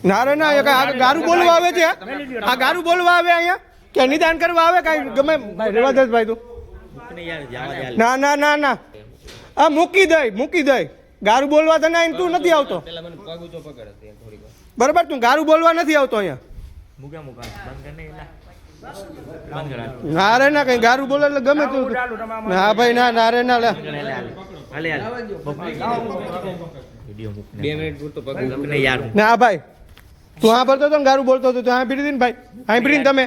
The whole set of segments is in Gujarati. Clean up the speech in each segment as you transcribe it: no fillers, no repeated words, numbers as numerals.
ના રે ના ગારું બોલવા આવે છે આ ગારું બોલવા આવે અહીંયા કે નિદાન કરવા આવે કાંઈ ગમે રેવા દે ભાઈ તું ના ના ના ના આ મૂકી દઈ ગારું બોલવા તને અહીં તું નથી આવતો બરાબર તું ગારું બોલવા નથી આવતો અહીંયા ના રે ના કઈ ગારું બોલે એટલે ગમે તું હા ભાઈ ના ના રે ના લે ના ભાઈ તું હા ભરતો હતો ને ગારું બોલતો હતો હા ભીડી ને ભાઈ હા ભીડી તમે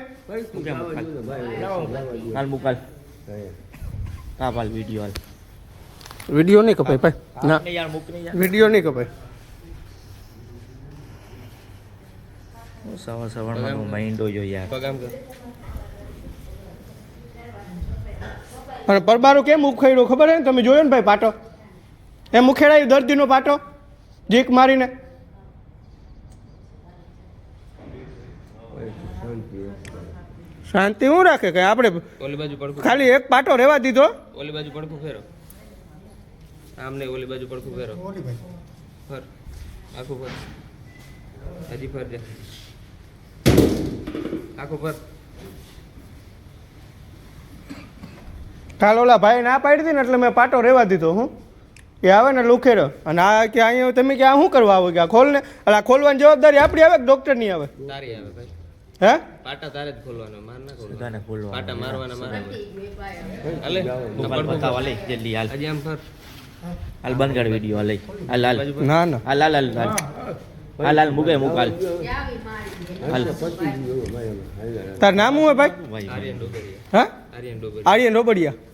વિડીયો નહીં કપાય ભાઈ ના વિડીયો નહીં કપાય સવારમાં માઇન્ડો જો યાર અને પરબારો કેમ ઉખેડ્યો ખબર હે ને તમે જોયો ને ભાઈ પાટો એમ ઉખેડાયો દર્દીનો પાટો જીક મારીને શાંતિ હું રાખે કે આપણે ઓલી બાજુ પડખું ખાલી એક પાટો રહેવા દીધો ઓલી બાજુ પડખું ફેરો આમ નહીં ઓલી બાજુ પડખું ફેરો ફર આખું ફર હજી ફર જા આખું ફર કાલ ઓલા ભાઈ ના પાડી હતી ને એટલે મેં પાટો રહેવા દીધો હું એ આવે ને લુખેરો અને આ કે અહીંયા તમે કે આ શું કરવા આવો કે આ ખોલ ને એટલે આ ખોલવાની જવાબદારી આપણી આવે કે ડૉક્ટરની આવે તારી આવે ભાઈ હે પાટા તારે જ ખોલવાનો માર ના બધાને ખોલવાનો. પાટા મારવાના મારે હાલે મોબાઈલ બતાવવા લઈ જલ્દી હાલ હજી આમ ફર હાલ બંધ કર વિડીયો હાલ હાલ હાલ ના ના હાલ હાલ હાલ હાલ હાલ હાલ મૂકે મૂક હાલ હાલ તાર નામ શું હે ભાઈ ભાઈ આર્યન ડોબરિયા હા આર્યન ડોબરિયા આર્યન રોબડિયા